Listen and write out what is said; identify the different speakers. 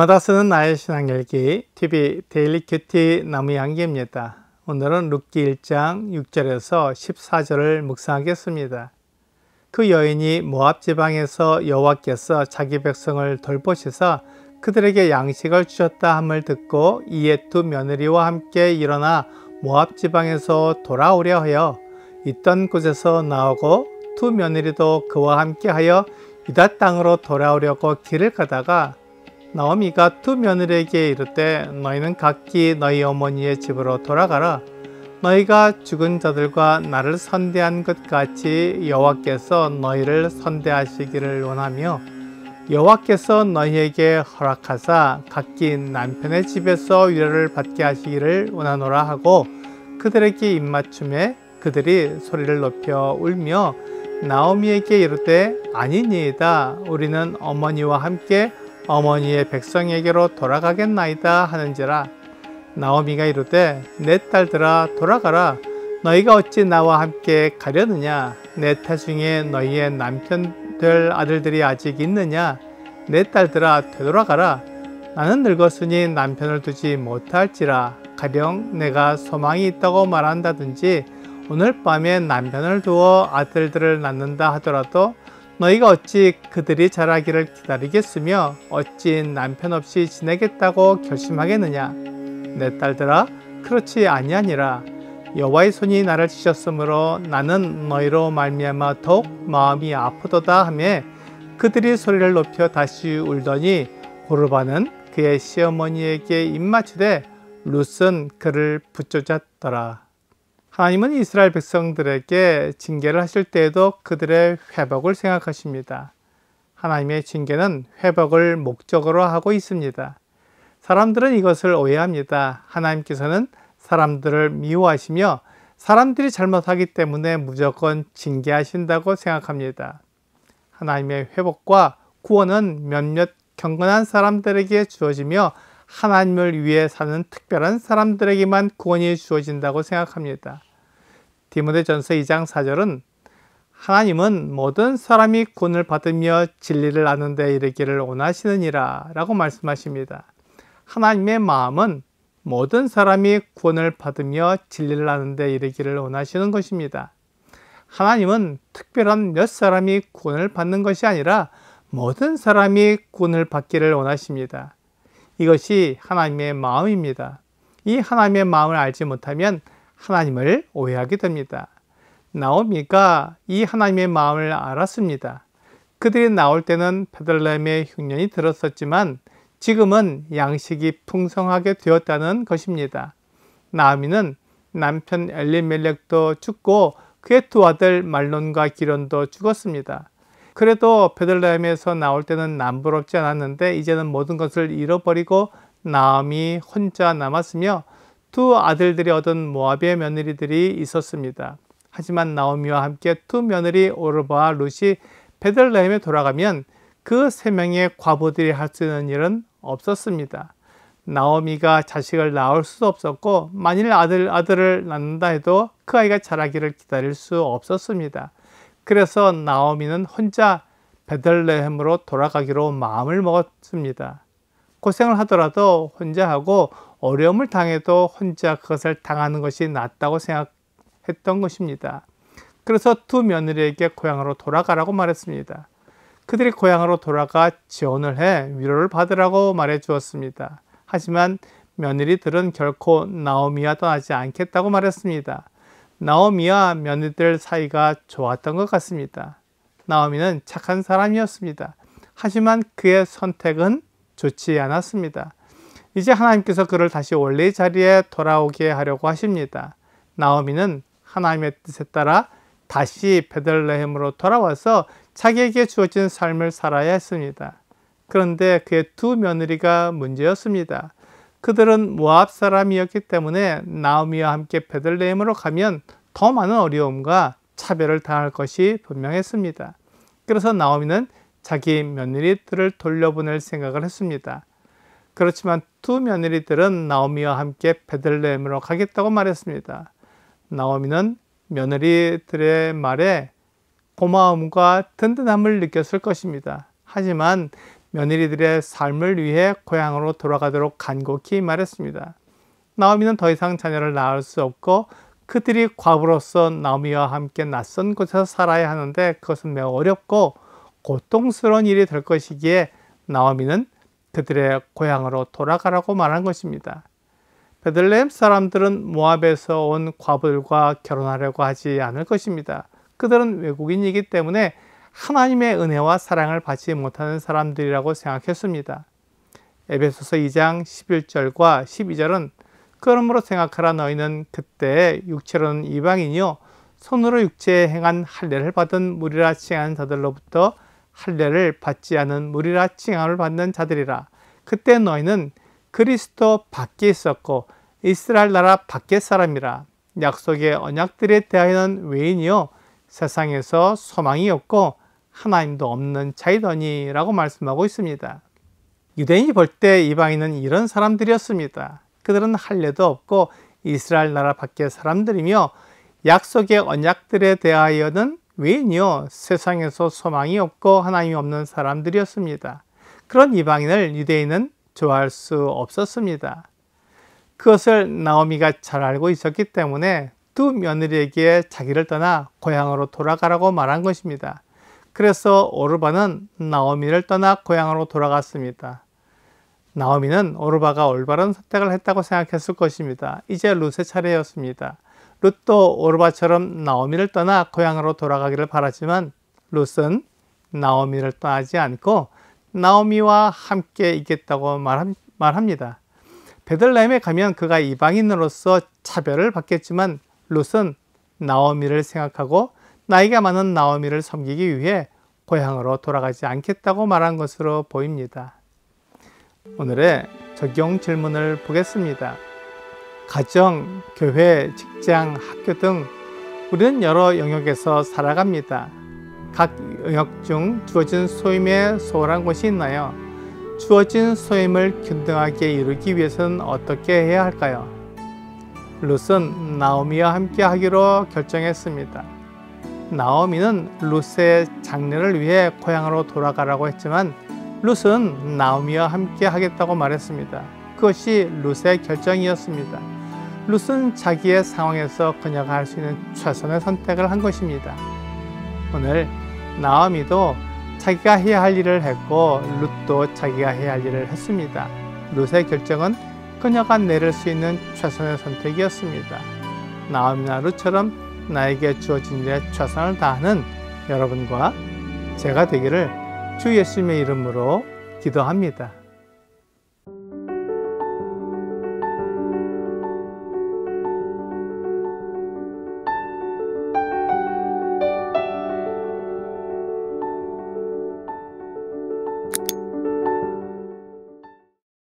Speaker 1: 날마다 쓰는 나의 신앙일기 TV 데일리 큐티 나무 양기입니다. 오늘은 룻기 1장 6절에서 14절을 묵상하겠습니다. 그 여인이 모압 지방에서 여호와께서 자기 백성을 돌보시사 그들에게 양식을 주셨다 함을 듣고 이에 두 며느리와 함께 일어나 모압 지방에서 돌아오려 하여 있던 곳에서 나오고 두 며느리도 그와 함께 하여 유다 땅으로 돌아오려고 길을 가다가 나오미가 두 며느리에게 이르되 너희는 각기 너희 어머니의 집으로 돌아가라. 너희가 죽은 자들과 나를 선대한 것 같이 여호와께서 너희를 선대하시기를 원하며 여호와께서 너희에게 허락하사 각기 남편의 집에서 위로를 받게 하시기를 원하노라 하고 그들에게 입맞춤에 그들이 소리를 높여 울며 나오미에게 이르되 아니니이다. 우리는 어머니와 함께 어머니의 백성에게로 돌아가겠나이다 하는지라. 나오미가 이르되 내 딸들아 돌아가라. 너희가 어찌 나와 함께 가려느냐. 내 태중에 너희의 남편 될 아들들이 아직 있느냐. 내 딸들아 되돌아가라. 나는 늙었으니 남편을 두지 못할지라. 가령 내가 소망이 있다고 말한다든지 오늘 밤에 남편을 두어 아들들을 낳는다 하더라도 너희가 어찌 그들이 자라기를 기다리겠으며 어찌 남편 없이 지내겠다고 결심하겠느냐. 내 딸들아 그렇지 아니하니라. 여호와의 손이 나를 치셨으므로 나는 너희로 말미암아 더욱 마음이 아프도다 하며 그들이 소리를 높여 다시 울더니 고르바는 그의 시어머니에게 입맞추되 룻은 그를 붙잡았더라. 하나님은 이스라엘 백성들에게 징계를 하실 때에도 그들의 회복을 생각하십니다. 하나님의 징계는 회복을 목적으로 하고 있습니다. 사람들은 이것을 오해합니다. 하나님께서는 사람들을 미워하시며 사람들이 잘못하기 때문에 무조건 징계하신다고 생각합니다. 하나님의 회복과 구원은 몇몇 경건한 사람들에게 주어지며 하나님을 위해 사는 특별한 사람들에게만 구원이 주어진다고 생각합니다. 디모데전서 2장 4절은 하나님은 모든 사람이 구원을 받으며 진리를 아는 데 이르기를 원하시느니라 라고 말씀하십니다. 하나님의 마음은 모든 사람이 구원을 받으며 진리를 아는 데 이르기를 원하시는 것입니다. 하나님은 특별한 몇 사람이 구원을 받는 것이 아니라 모든 사람이 구원을 받기를 원하십니다. 이것이 하나님의 마음입니다. 이 하나님의 마음을 알지 못하면 하나님을 오해하게 됩니다. 나오미가 이 하나님의 마음을 알았습니다. 그들이 나올 때는 베들레헴에 흉년이 들었었지만 지금은 양식이 풍성하게 되었다는 것입니다. 나오미는 남편 엘리멜렉도 죽고 그의 두 아들 말론과 기련도 죽었습니다. 그래도 베들레헴에서 나올 때는 남부럽지 않았는데 이제는 모든 것을 잃어버리고 나오미 혼자 남았으며 두 아들들이 얻은 모압의 며느리들이 있었습니다. 하지만 나오미와 함께 두 며느리 오르바와 룻이 베들레헴에 돌아가면 그 세 명의 과부들이 할 수 있는 일은 없었습니다. 나오미가 자식을 낳을 수도 없었고 만일 아들을 낳는다 해도 그 아이가 자라기를 기다릴 수 없었습니다. 그래서 나오미는 혼자 베들레헴으로 돌아가기로 마음을 먹었습니다. 고생을 하더라도 혼자 하고 어려움을 당해도 혼자 그것을 당하는 것이 낫다고 생각했던 것입니다. 그래서 두 며느리에게 고향으로 돌아가라고 말했습니다. 그들이 고향으로 돌아가 지원을 해 위로를 받으라고 말해 주었습니다. 하지만 며느리들은 결코 나오미와 떠나지 않겠다고 말했습니다. 나오미와 며느리들 사이가 좋았던 것 같습니다. 나오미는 착한 사람이었습니다. 하지만 그의 선택은 좋지 않았습니다. 이제 하나님께서 그를 다시 원래의 자리에 돌아오게 하려고 하십니다. 나오미는 하나님의 뜻에 따라 다시 베들레헴으로 돌아와서 자기에게 주어진 삶을 살아야 했습니다. 그런데 그의 두 며느리가 문제였습니다. 그들은 모압 사람이었기 때문에 나오미와 함께 베들레헴으로 가면 더 많은 어려움과 차별을 당할 것이 분명했습니다. 그래서 나오미는 자기 며느리들을 돌려보낼 생각을 했습니다. 그렇지만 두 며느리들은 나오미와 함께 베들레헴으로 가겠다고 말했습니다. 나오미는 며느리들의 말에 고마움과 든든함을 느꼈을 것입니다. 하지만 며느리들의 삶을 위해 고향으로 돌아가도록 간곡히 말했습니다. 나오미는 더 이상 자녀를 낳을 수 없고 그들이 과부로서 나오미와 함께 낯선 곳에서 살아야 하는데 그것은 매우 어렵고 고통스러운 일이 될 것이기에 나오미는 그들의 고향으로 돌아가라고 말한 것입니다. 베들레헴 사람들은 모압에서 온 과부들과 결혼하려고 하지 않을 것입니다. 그들은 외국인이기 때문에 하나님의 은혜와 사랑을 받지 못하는 사람들이라고 생각했습니다. 에베소서 2장 11절과 12절은 그러므로 생각하라 너희는 그때 육체로는 이방인이요 손으로 육체에 행한 할례를 받은 무리라 칭한 자들로부터 할례를 받지 않은 무리라 칭함을 받는 자들이라. 그때 너희는 그리스도 밖에 있었고 이스라엘 나라 밖의 사람이라. 약속의 언약들에 대하여는 외인이요 세상에서 소망이 없고 하나님도 없는 자이더니 라고 말씀하고 있습니다. 유대인이 볼 때 이방인은 이런 사람들이었습니다. 그들은 할례도 없고 이스라엘 나라 밖의 사람들이며 약속의 언약들에 대하여는 외인이요 세상에서 소망이 없고 하나님이 없는 사람들이었습니다. 그런 이방인을 유대인은 좋아할 수 없었습니다. 그것을 나오미가 잘 알고 있었기 때문에 두 며느리에게 자기를 떠나 고향으로 돌아가라고 말한 것입니다. 그래서 오르바는 나오미를 떠나 고향으로 돌아갔습니다. 나오미는 오르바가 올바른 선택을 했다고 생각했을 것입니다. 이제 룻의 차례였습니다. 룻도 오르바처럼 나오미를 떠나 고향으로 돌아가기를 바랐지만 룻은 나오미를 떠나지 않고 나오미와 함께 있겠다고 말합니다. 베들레헴에 가면 그가 이방인으로서 차별을 받겠지만 룻은 나오미를 생각하고 나이가 많은 나오미를 섬기기 위해 고향으로 돌아가지 않겠다고 말한 것으로 보입니다. 오늘의 적용 질문을 보겠습니다. 가정, 교회, 직장, 학교 등 우리는 여러 영역에서 살아갑니다. 각 영역 중 주어진 소임에 소홀한 것이 있나요? 주어진 소임을 균등하게 이루기 위해서는 어떻게 해야 할까요? 룻은 나오미와 함께 하기로 결정했습니다. 나오미는 룻의 장례를 위해 고향으로 돌아가라고 했지만 룻은 나오미와 함께 하겠다고 말했습니다. 그것이 룻의 결정이었습니다. 룻은 자기의 상황에서 그녀가 할 수 있는 최선의 선택을 한 것입니다. 오늘 나오미도 자기가 해야 할 일을 했고 룻도 자기가 해야 할 일을 했습니다. 룻의 결정은 그녀가 내릴 수 있는 최선의 선택이었습니다. 나오미나 룻처럼 나에게 주어진 일에 최선을 다하는 여러분과 제가 되기를 주 예수님의 이름으로 기도합니다.